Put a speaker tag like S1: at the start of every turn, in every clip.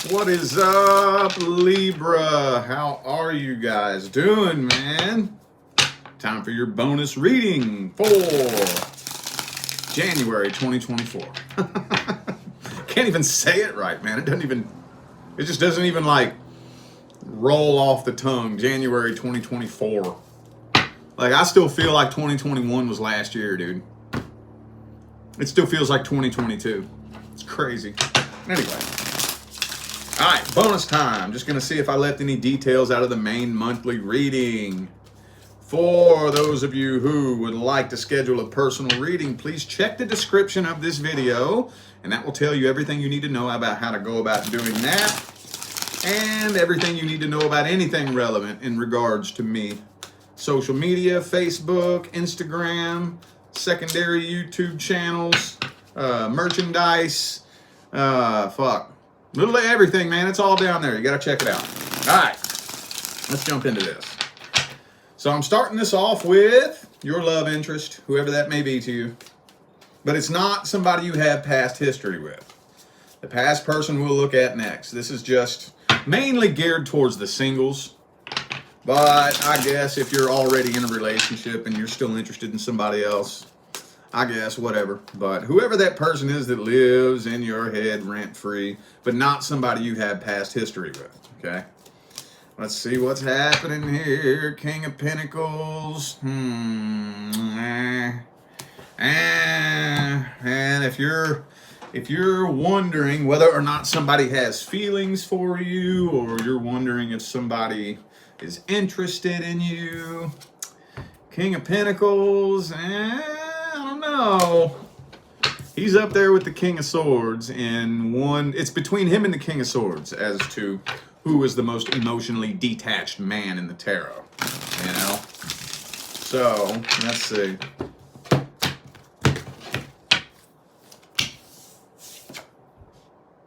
S1: What is up, Libra? How are you guys doing, man? Time for your bonus reading for January 2024. Can't even say it right, man. It just doesn't even like roll off the tongue. January 2024. Like, I still feel like 2021 was last year, dude. It still feels like 2022. It's crazy. Anyway. All right, bonus time. Just going to see if I left any details out of the main monthly reading. For those of you who would like to schedule a personal reading, please check the description of this video, and that will tell you everything you need to know about how to go about doing that, and everything you need to know about anything relevant in regards to me. Social media, Facebook, Instagram, secondary YouTube channels, merchandise, little of everything, man. It's all down there. You got to check it out. All right, let's jump into this. So I'm starting this off with your love interest, whoever that may be to you. But it's not somebody you have past history with. The past person we'll look at next. This is just mainly geared towards the singles. But I guess if you're already in a relationship and you're still interested in somebody else, I guess, whatever. But whoever that person is that lives in your head rent-free, but not somebody you have past history with, okay? Let's see what's happening here. King of Pentacles. And if you're wondering whether or not somebody has feelings for you, or you're wondering if somebody is interested in you, King of Pentacles, I don't know. He's up there with the King of Swords, and it's between him and the King of Swords as to who is the most emotionally detached man in the tarot, you know? So, let's see.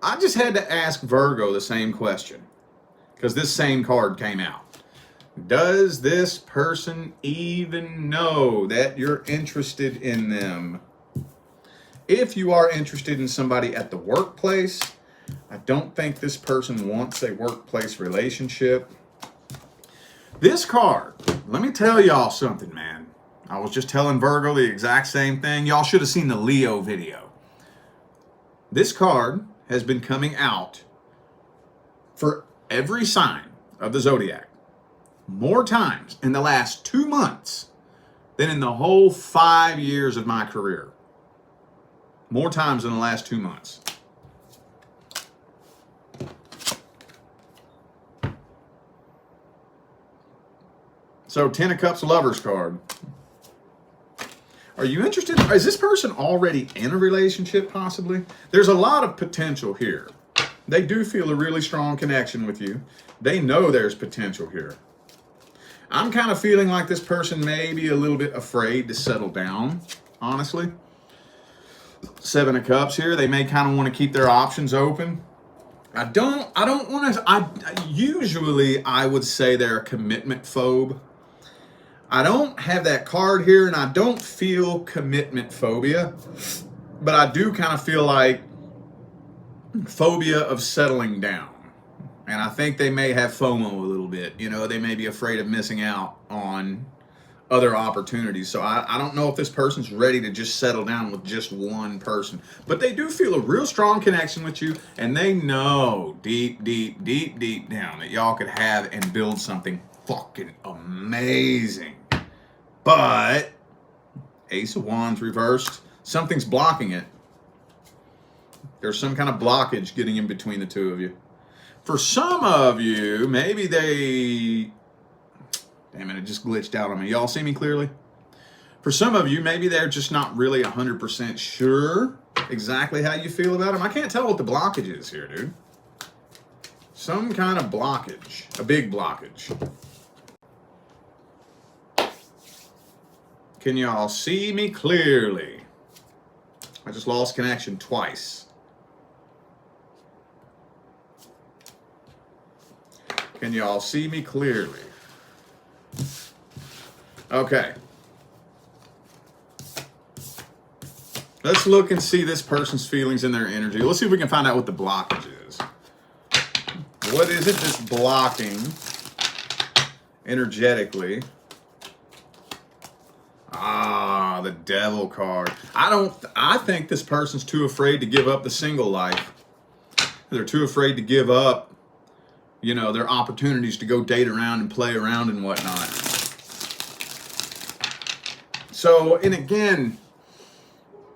S1: I just had to ask Virgo the same question, because this same card came out. Does this person even know that you're interested in them? If you are interested in somebody at the workplace, I don't think this person wants a workplace relationship. This card, let me tell y'all something, man. I was just telling Virgo the exact same thing. Y'all should have seen the Leo video. This card has been coming out for every sign of the zodiac more times in the last 2 months than in the whole 5 years of my career. More times in the last 2 months. So, 10 of Cups Lovers card. Are you interested? Is this person already in a relationship, possibly? There's a lot of potential here. They do feel a really strong connection with you. They know there's potential here. I'm kind of feeling like this person may be a little bit afraid to settle down, honestly. 7 of Cups here. They may kind of want to keep their options open. I don't want to, usually I would say they're a commitment phobe. I don't have that card here, and I don't feel commitment phobia, but I do kind of feel like phobia of settling down. And I think they may have FOMO a little bit. You know, they may be afraid of missing out on other opportunities. So I don't know if this person's ready to just settle down with just one person. But they do feel a real strong connection with you, and they know deep, deep, deep, deep down that y'all could have and build something fucking amazing. But Ace of Wands reversed. Something's blocking it. There's some kind of blockage getting in between the two of you. For some of you, maybe damn it, it just glitched out on me. Y'all see me clearly? For some of you, maybe they're just not really 100% sure exactly how you feel about them. I can't tell what the blockage is here, dude. Some kind of blockage. A big blockage. Can y'all see me clearly? I just lost connection twice. Can y'all see me clearly? Okay. Let's look and see this person's feelings and their energy. Let's see if we can find out what the blockage is. What is it that's blocking energetically? Ah, the Devil card. I think this person's too afraid to give up the single life. They're too afraid to give up, you know, their opportunities to go date around and play around and whatnot. So, and again,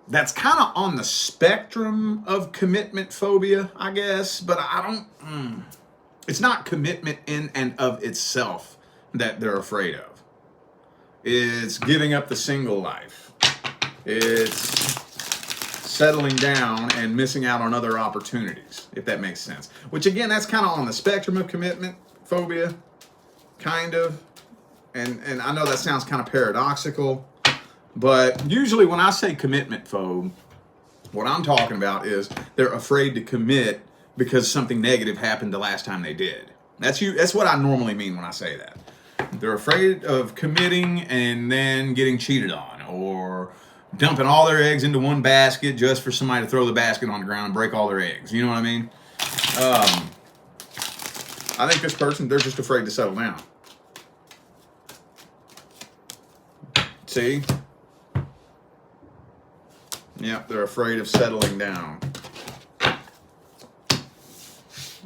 S1: that's kind of on the spectrum of commitment phobia, I guess, but it's not commitment in and of itself that they're afraid of. It's giving up the single life. It's settling down and missing out on other opportunities, if that makes sense. Which again, that's kind of on the spectrum of commitment phobia, kind of. And I know that sounds kind of paradoxical, but usually when I say commitment phobe, what I'm talking about is they're afraid to commit because something negative happened the last time they did. That's what I normally mean when I say that. They're afraid of committing and then getting cheated on, or dumping all their eggs into one basket just for somebody to throw the basket on the ground and break all their eggs. You know what I mean? I think this person, they're just afraid to settle down. See? Yep, they're afraid of settling down.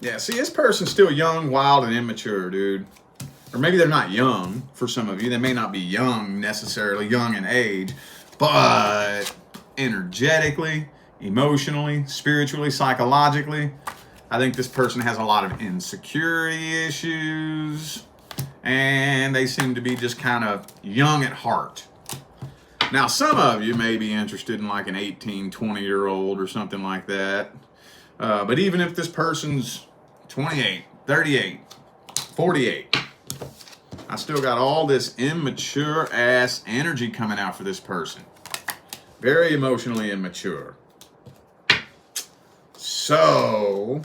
S1: Yeah, see, this person's still young, wild, and immature, dude. Or maybe they're not young for some of you. They may not be young necessarily, young in age, but energetically, emotionally, spiritually, psychologically, I think this person has a lot of insecurity issues, and they seem to be just kind of young at heart. Now, some of you may be interested in like an 18, 20-year-old or something like that. But even if this person's 28, 38, 48, I still got all this immature ass energy coming out for this person. Very emotionally immature. So,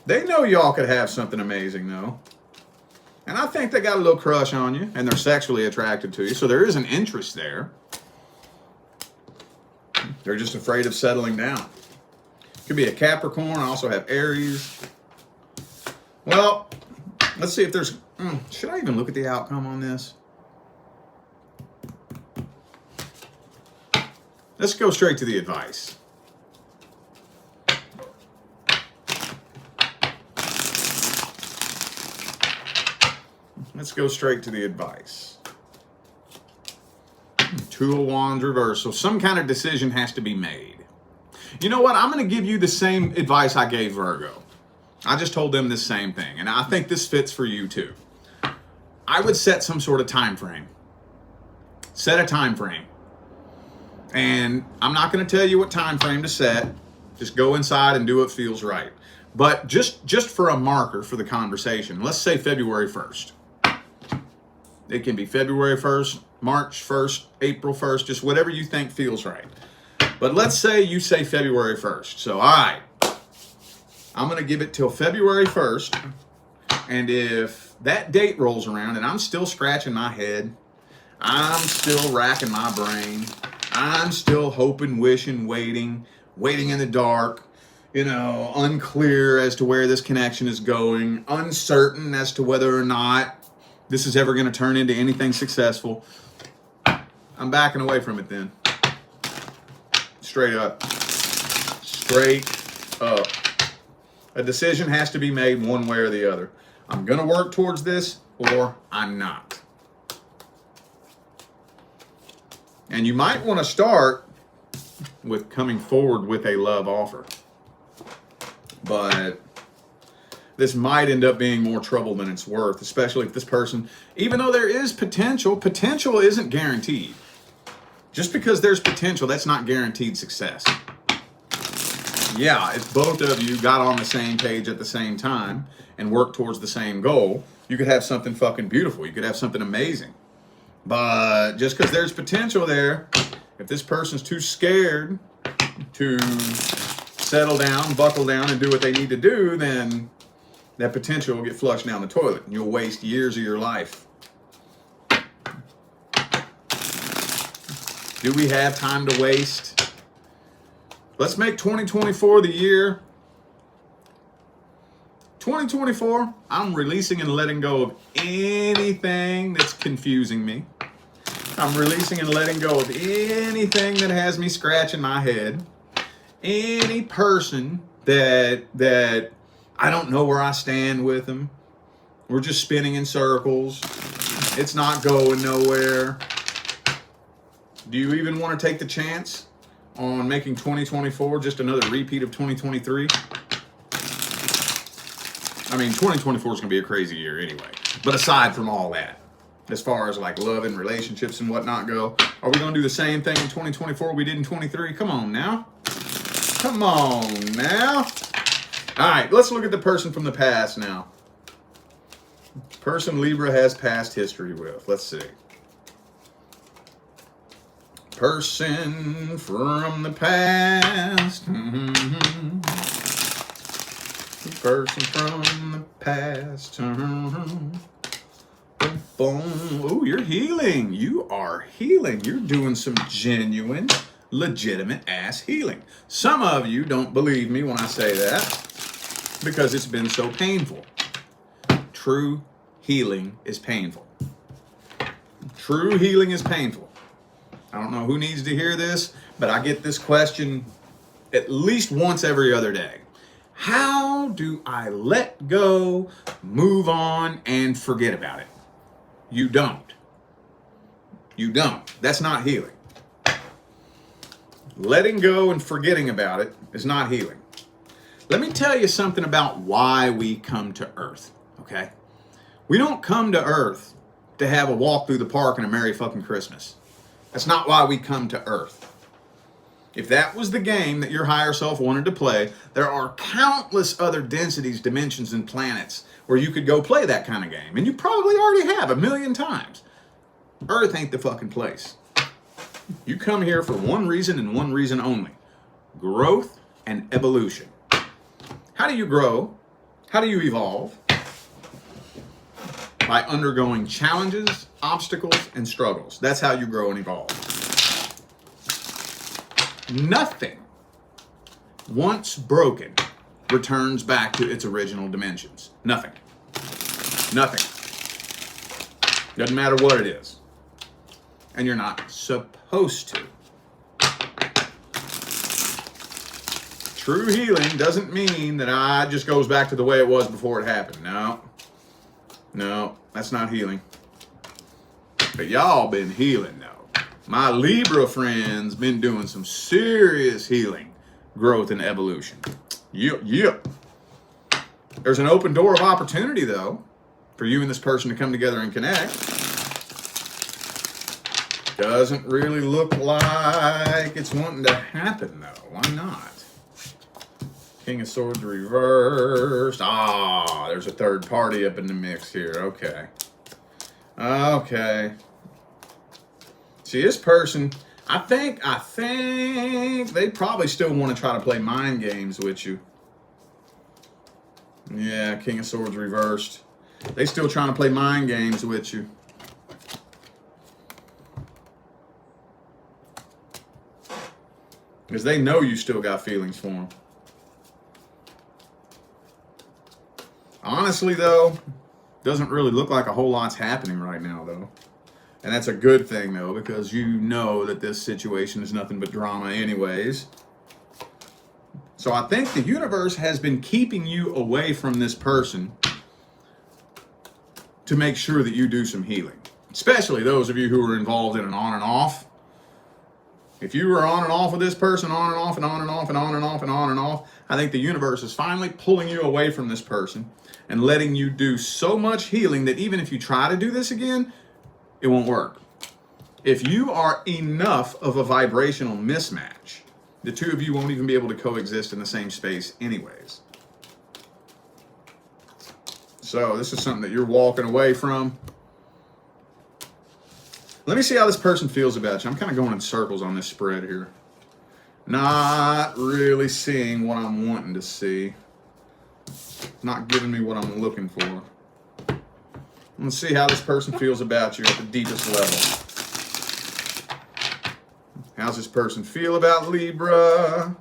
S1: they know y'all could have something amazing though. And I think they got a little crush on you, and they're sexually attracted to you, so there is an interest there. They're just afraid of settling down. Could be a Capricorn, I also have Aries. Well, let's see if there's... should I even look at the outcome on this? Let's go straight to the advice. Let's go straight to the advice. Two of Wands reverse. So some kind of decision has to be made. You know what? I'm going to give you the same advice I gave Virgo. I just told them the same thing. And I think this fits for you too. I would set some sort of time frame. Set a time frame. And I'm not going to tell you what time frame to set. Just go inside and do what feels right. But just for a marker for the conversation, let's say February 1st. It can be February 1st, March 1st, April 1st, just whatever you think feels right. But let's say you say February 1st. So, all right, I'm going to give it till February 1st. And if that date rolls around and I'm still scratching my head, I'm still racking my brain, I'm still hoping, wishing, waiting in the dark, unclear as to where this connection is going, uncertain as to whether or not this is ever going to turn into anything successful, I'm backing away from it then. Straight up. Straight up. A decision has to be made one way or the other. I'm going to work towards this or I'm not. And you might want to start with coming forward with a love offer. But this might end up being more trouble than it's worth, especially if this person, even though there is potential isn't guaranteed. Just because there's potential, that's not guaranteed success. Yeah, if both of you got on the same page at the same time and worked towards the same goal, you could have something fucking beautiful. You could have something amazing. But just because there's potential there, if this person's too scared to settle down, buckle down, and do what they need to do, then that potential will get flushed down the toilet, and you'll waste years of your life. Do we have time to waste? Let's make 2024 the year 2024, I'm releasing and letting go of anything that's confusing me. I'm releasing and letting go of anything that has me scratching my head. Any person that I don't know where I stand with them. We're just spinning in circles. It's not going nowhere. Do you even want to take the chance on making 2024 just another repeat of 2023? I mean, 2024 is going to be a crazy year anyway. But aside from all that, as far as like love and relationships and whatnot go, are we going to do the same thing in 2024 we did in 23? Come on now. Come on now. All right, let's look at the person from the past now. Person Libra has past history with. Let's see. Person from the past. Person from the past. Oh, you're healing. You are healing. You're doing some genuine, legitimate ass healing. Some of you don't believe me when I say that because it's been so painful. True healing is painful. True healing is painful. I don't know who needs to hear this, but I get this question at least once every other day. How do I let go, move on, and forget about it? You don't. You don't. That's not healing. Letting go and forgetting about it is not healing. Let me tell you something about why we come to Earth, okay? We don't come to Earth to have a walk through the park and a Merry fucking Christmas. That's not why we come to Earth. If that was the game that your higher self wanted to play, there are countless other densities, dimensions, and planets where you could go play that kind of game. And you probably already have 1,000,000 times. Earth ain't the fucking place. You come here for one reason and one reason only. Growth and evolution. How do you grow? How do you evolve? By undergoing challenges, obstacles, and struggles. That's how you grow and evolve. Nothing, once broken, returns back to its original dimensions. Nothing. Nothing. Doesn't matter what it is. And you're not supposed to. True healing doesn't mean that it just goes back to the way it was before it happened. No, that's not healing. But y'all been healing though. My Libra friends been doing some serious healing, growth, and evolution. Yep. There's an open door of opportunity, though, for you and this person to come together and connect. Doesn't really look like it's wanting to happen, though. Why not? King of Swords reversed. There's a third party up in the mix here. Okay. See, this person, I think they probably still want to try to play mind games with you. Yeah, King of Swords reversed. They still trying to play mind games with you. Because they know you still got feelings for them. Honestly, though, doesn't really look like a whole lot's happening right now, though. And that's a good thing, though, because you know that this situation is nothing but drama anyways. So I think the universe has been keeping you away from this person to make sure that you do some healing. Especially those of you who are involved in an on and off. If you were on and off with this person, on and off and on and off and on and off and on and off, I think the universe is finally pulling you away from this person and letting you do so much healing that even if you try to do this again, it won't work. If you are enough of a vibrational mismatch, the two of you won't even be able to coexist in the same space anyways. So this is something that you're walking away from. Let me see how this person feels about you. I'm kind of going in circles on this spread here. Not really seeing what I'm wanting to see. Not giving me what I'm looking for. Let's see how this person feels about you at the deepest level. How's this person feel about Libra?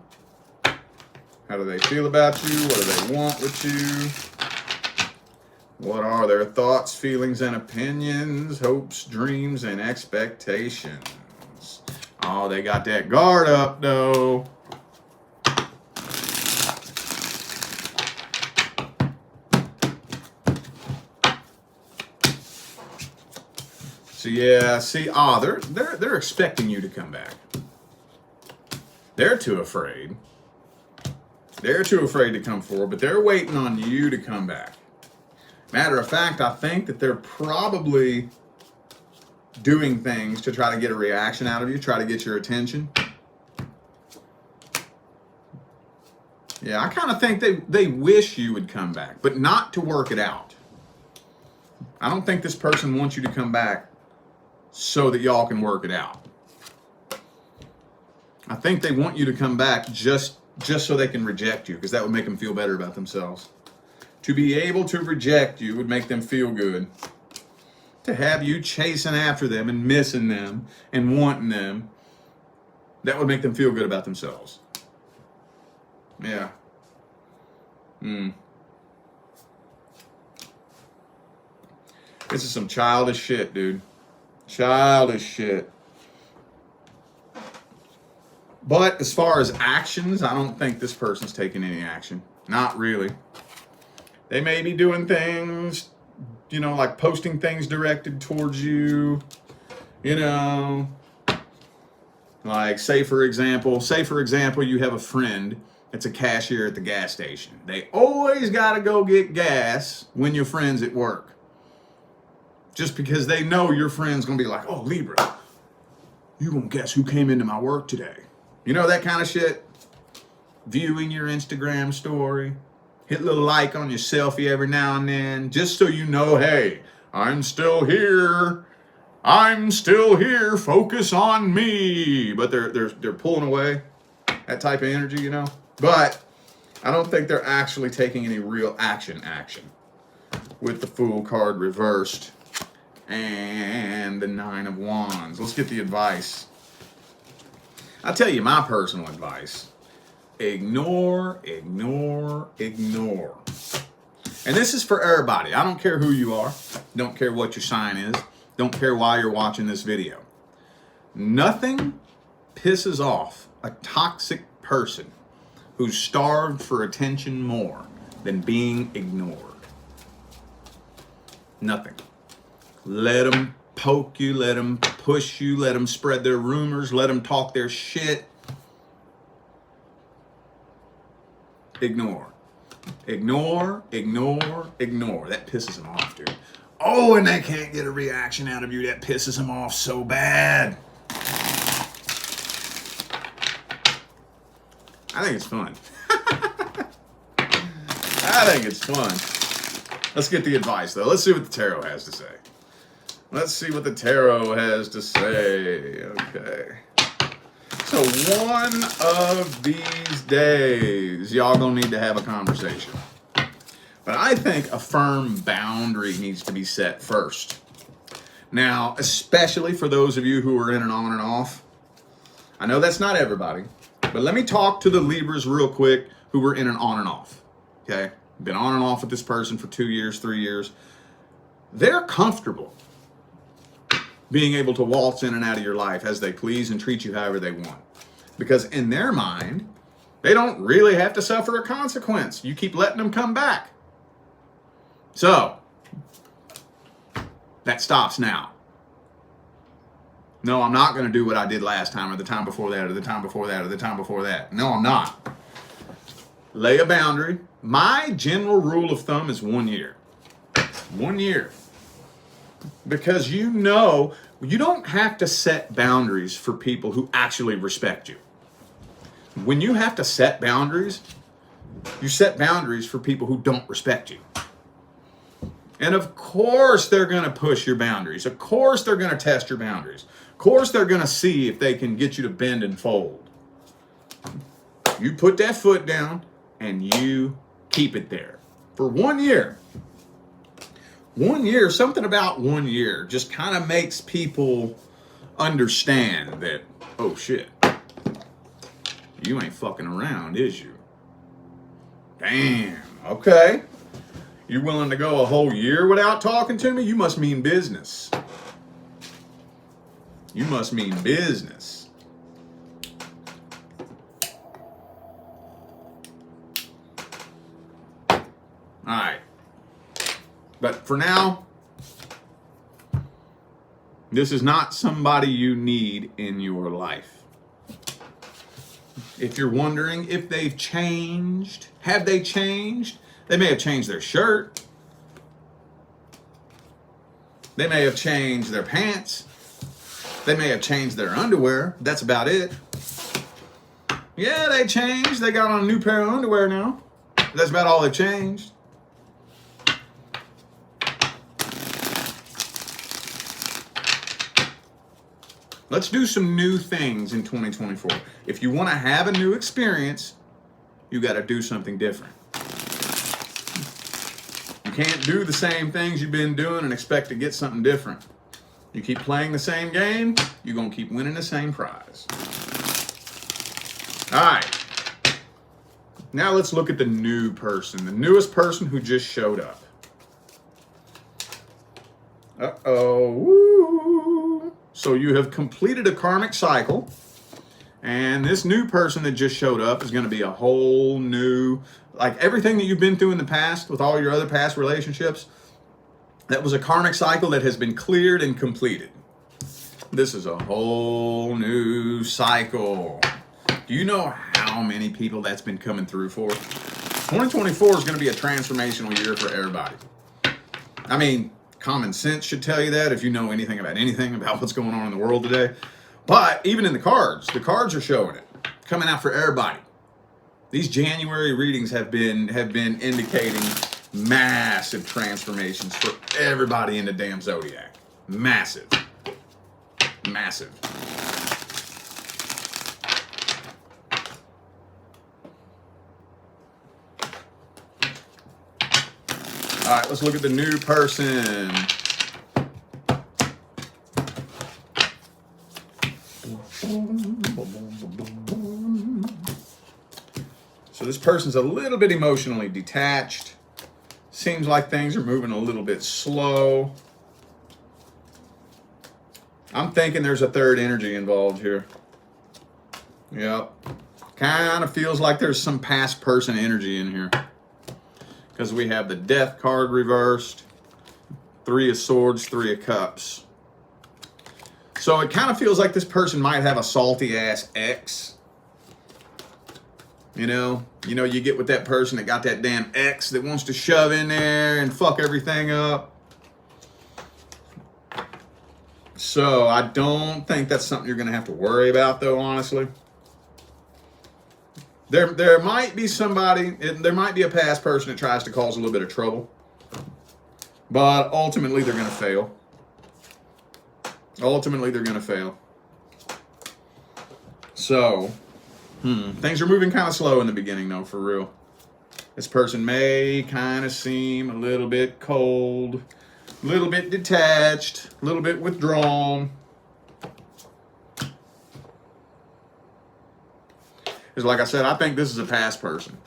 S1: How do they feel about you? What do they want with you? What are their thoughts, feelings, and opinions, hopes, dreams, and expectations? Oh, they got that guard up, though. So yeah, see, they're expecting you to come back. They're too afraid. They're too afraid to come forward, but they're waiting on you to come back. Matter of fact, I think that they're probably doing things to try to get a reaction out of you, try to get your attention. Yeah, I kind of think they wish you would come back, but not to work it out. I don't think this person wants you to come back so that y'all can work it out. I think they want you to come back just so they can reject you, because that would make them feel better about themselves. To be able to reject you would make them feel good. To have you chasing after them and missing them and wanting them, that would make them feel good about themselves. Yeah. This is some childish shit, dude. Childish shit. But as far as actions, I don't think this person's taking any action. Not really. They may be doing things, like posting things directed towards you, like say for example, you have a friend that's a cashier at the gas station. They always got to go get gas when your friend's at work. Just because they know your friend's going to be like, oh, Libra, you gonna guess who came into my work today? That kind of shit. Viewing your Instagram story. Hit a little like on your selfie every now and then, just so you know, hey, I'm still here. I'm still here. Focus on me. But they're pulling away. That type of energy, But I don't think they're actually taking any real action. With the Fool card reversed and the Nine of Wands. Let's get the advice. I'll tell you my personal advice. Ignore. And this is for everybody. I don't care who you are. Don't care what your sign is. Don't care why you're watching this video. Nothing pisses off a toxic person who's starved for attention more than being ignored. Nothing. Let them poke you, let them push you, let them spread their rumors, let them talk their shit. Ignore. That pisses them off, dude. Oh, and they can't get a reaction out of you. That pisses them off so bad. I think it's fun. Let's get the advice, though. Let's see what the tarot has to say. Okay. So one of these days, y'all gonna need to have a conversation. But I think a firm boundary needs to be set first. Now, especially for those of you who are in an on and off. I know that's not everybody, but let me talk to the Libras real quick who were in an on and off. Okay? Been on and off with this person for 2 years, 3 years. They're comfortable being able to waltz in and out of your life as they please and treat you however they want. Because in their mind, they don't really have to suffer a consequence. You keep letting them come back. So, that stops now. No, I'm not going to do what I did last time or the time before that or the time before that or the time before that. No, I'm not. Lay a boundary. My general rule of thumb is 1 year. 1 year. Because you don't have to set boundaries for people who actually respect you. When you have to set boundaries, you set boundaries for people who don't respect you. And of course they're going to push your boundaries. Of course they're going to test your boundaries. Of course they're going to see if they can get you to bend and fold. You put that foot down and you keep it there for 1 year. 1 year, something about 1 year just kind of makes people understand that, oh shit, you ain't fucking around, is you? Damn, okay. You're willing to go a whole year without talking to me? You must mean business. You must mean business. All right. But for now, this is not somebody you need in your life. If you're wondering if they've changed, have they changed? They may have changed their shirt. They may have changed their pants. They may have changed their underwear. That's about it. Yeah, they changed. They got on a new pair of underwear now. That's about all they've changed. Let's do some new things in 2024. If you want to have a new experience, you got to do something different. You can't do the same things you've been doing and expect to get something different. You keep playing the same game, you're going to keep winning the same prize. All right. Now let's look at the new person, the newest person who just showed up. Uh-oh. Woo. So you have completed a karmic cycle, and this new person that just showed up is going to be a whole new, like everything that you've been through in the past with all your other past relationships, that was a karmic cycle that has been cleared and completed. This is a whole new cycle. Do you know how many people that's been coming through for? 2024 is going to be a transformational year for everybody. I mean, common sense should tell you that if you know anything about what's going on in the world today. But even in the cards are showing it. Coming out for everybody. These January readings have been indicating massive transformations for everybody in the damn zodiac. Massive. Massive. All right, let's look at the new person. So this person's a little bit emotionally detached. Seems like things are moving a little bit slow. I'm thinking there's a third energy involved here. Yep. Kind of feels like there's some past person energy in here. Because we have the Death card reversed, 3 of Swords, 3 of Cups. So it kind of feels like this person might have a salty ass ex. You know, you get with that person that got that damn ex that wants to shove in there and fuck everything up. So I don't think that's something you're going to have to worry about, though, honestly. There might be somebody, there might be a past person that tries to cause a little bit of trouble. But ultimately, they're going to fail. Ultimately, they're going to fail. So, things are moving kind of slow in the beginning, though, for real. This person may kind of seem a little bit cold, a little bit detached, a little bit withdrawn. Because like I said, I think this is a past person.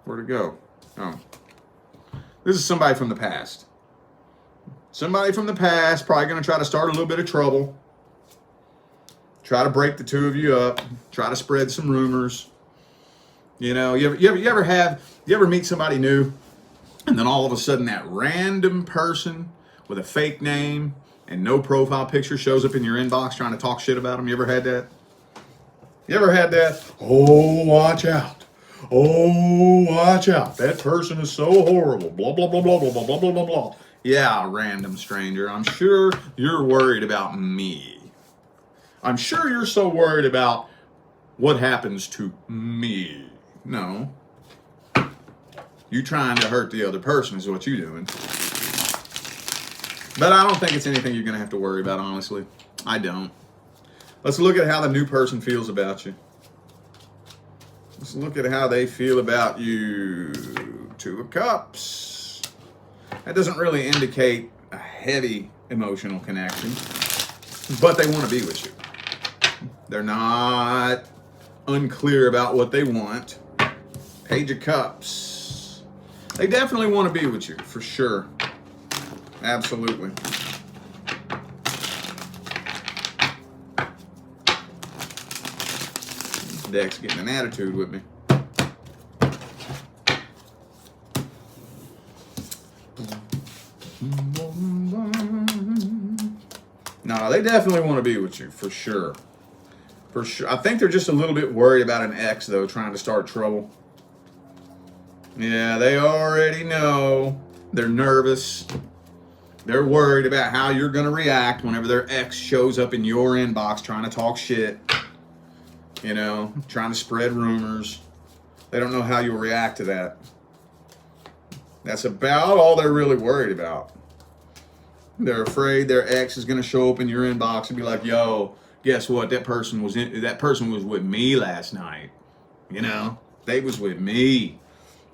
S1: Where'd it go? Oh. This is somebody from the past. Somebody from the past, probably going to try to start a little bit of trouble. Try to break the two of you up. Try to spread some rumors. You know, you ever meet somebody new, and then all of a sudden that random person with a fake name and no profile picture shows up in your inbox trying to talk shit about them? You ever had that? You ever had that? Oh, watch out. Oh, watch out. That person is so horrible. Blah, blah, blah, blah, blah, blah, blah, blah, blah, blah. Yeah, random stranger. I'm sure you're worried about me. I'm sure you're so worried about what happens to me. No. You trying to hurt the other person is what you're doing. But I don't think it's anything you're going to have to worry about, honestly. I don't. Let's look at how the new person feels about you. Let's look at how they feel about you. 2 of Cups. That doesn't really indicate a heavy emotional connection, but they want to be with you. They're not unclear about what they want. Page of Cups. They definitely want to be with you, for sure. Absolutely. This deck's getting an attitude with me. No, they definitely want to be with you, for sure. For sure. I think they're just a little bit worried about an ex, though, trying to start trouble. Yeah, they already know. They're nervous. They're worried about how you're going to react whenever their ex shows up in your inbox trying to talk shit. You know, trying to spread rumors. They don't know how you'll react to that. That's about all they're really worried about. They're afraid their ex is going to show up in your inbox and be like, yo, guess what? That person was with me last night. You know, they was with me.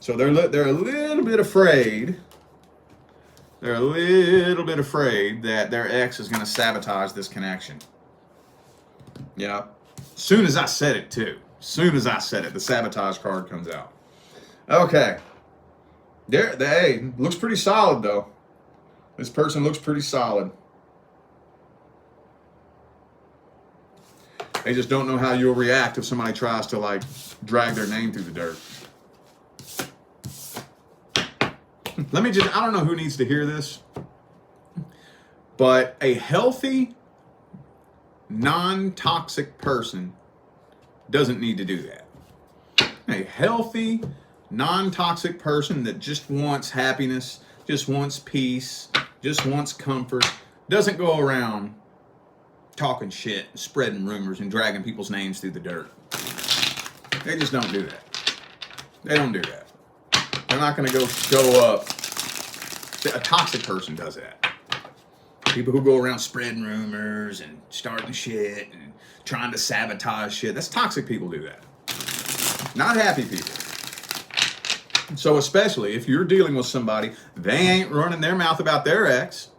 S1: So they're a little bit afraid. They're a little bit afraid that their ex is going to sabotage this connection. Yeah. Soon as I said it, too. Soon as I said it, the sabotage card comes out. Okay. Hey, looks pretty solid, though. This person looks pretty solid. They just don't know how you'll react if somebody tries to, like, drag their name through the dirt. I don't know who needs to hear this, but a healthy, non-toxic person doesn't need to do that. A healthy, non-toxic person that just wants happiness, just wants peace, just wants comfort, doesn't go around talking shit, spreading rumors, and dragging people's names through the dirt. They just don't do that. They don't do that. They're not going to go show up. A toxic person does that. People who go around spreading rumors and starting shit and trying to sabotage shit. That's toxic people do that. Not happy people. So especially if you're dealing with somebody, they ain't running their mouth about their ex.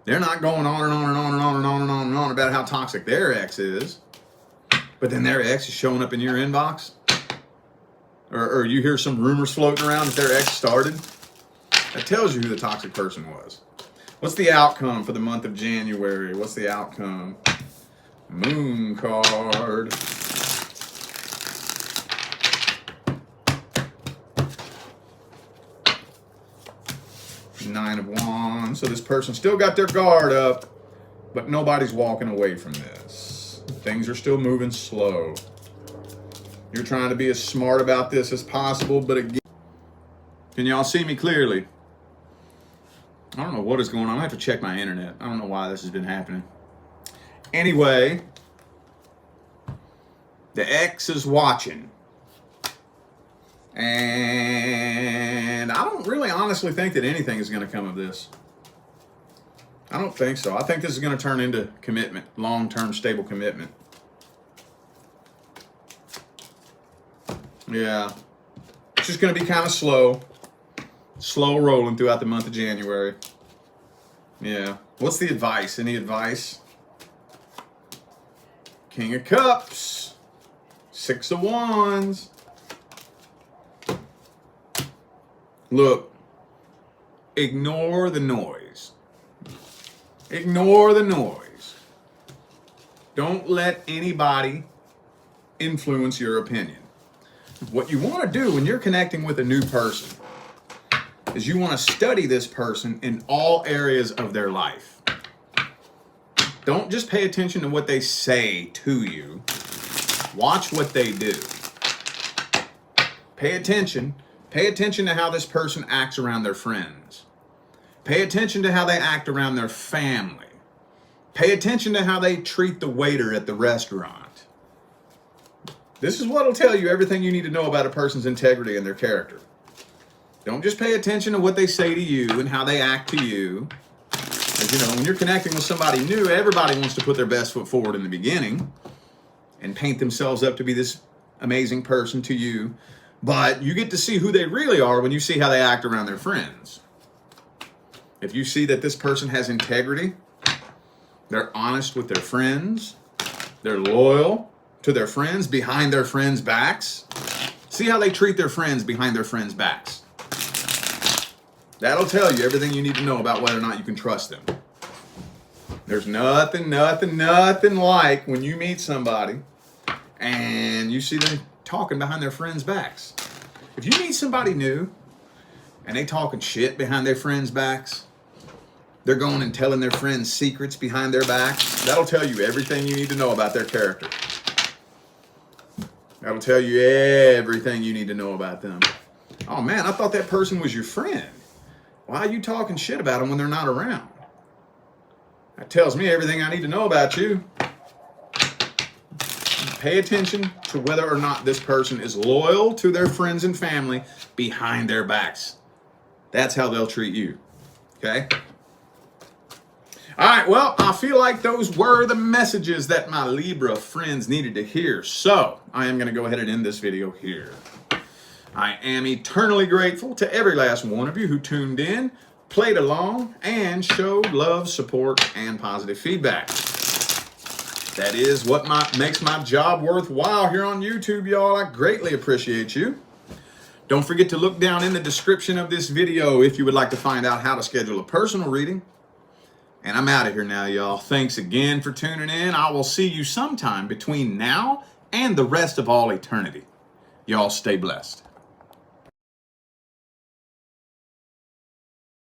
S1: They're not going on and on and on and on and on and on and on about how toxic their ex is. But then their ex is showing up in your inbox. Or you hear some rumors floating around that their ex started. That tells you who the toxic person was. What's the outcome for the month of January? What's the outcome? Moon card. Nine of Wands. So this person still got their guard up, but nobody's walking away from this. Things are still moving slow. You're trying to be as smart about this as possible, but again, can y'all see me clearly? I don't know what is going on. I have to check my internet. I don't know why this has been happening. Anyway, the ex is watching. And I don't really honestly think that anything is going to come of this. I don't think so. I think this is going to turn into commitment, long-term stable commitment. Yeah. It's just going to be kind of slow rolling throughout the month of January. Yeah. What's the advice? Any advice? King of Cups. Six of Wands. Look, ignore the noise. Ignore the noise. Don't let anybody influence your opinion. What you want to do when you're connecting with a new person is you want to study this person in all areas of their life. Don't just pay attention to what they say to you. Watch what they do. Pay attention. Pay attention to how this person acts around their friends. Pay attention to how they act around their family. Pay attention to how they treat the waiter at the restaurant. This is what will tell you everything you need to know about a person's integrity and their character. Don't just pay attention to what they say to you and how they act to you. As you know, when you're connecting with somebody new, everybody wants to put their best foot forward in the beginning and paint themselves up to be this amazing person to you. But you get to see who they really are when you see how they act around their friends. If you see that this person has integrity, they're honest with their friends, they're loyal to their friends behind their friends' backs. See how they treat their friends behind their friends' backs. That'll tell you everything you need to know about whether or not you can trust them. There's nothing like when you meet somebody and you see them talking behind their friends' backs. If you meet somebody new and they talking shit behind their friends' backs, they're going and telling their friends secrets behind their backs, that'll tell you everything you need to know about their character. That'll tell you everything you need to know about them. Oh man, I thought that person was your friend. Why are you talking shit about them when they're not around? That tells me everything I need to know about you. Pay attention to whether or not this person is loyal to their friends and family behind their backs. That's how they'll treat you. Okay? All right, well, I feel like those were the messages that my Libra friends needed to hear. So I am going to go ahead and end this video here. I am eternally grateful to every last one of you who tuned in, played along, and showed love, support, and positive feedback. That is what makes my job worthwhile here on YouTube, y'all. I greatly appreciate you. Don't forget to look down in the description of this video if you would like to find out how to schedule a personal reading. And I'm out of here now, y'all. Thanks again for tuning in. I will see you sometime between now and the rest of all eternity. Y'all stay blessed.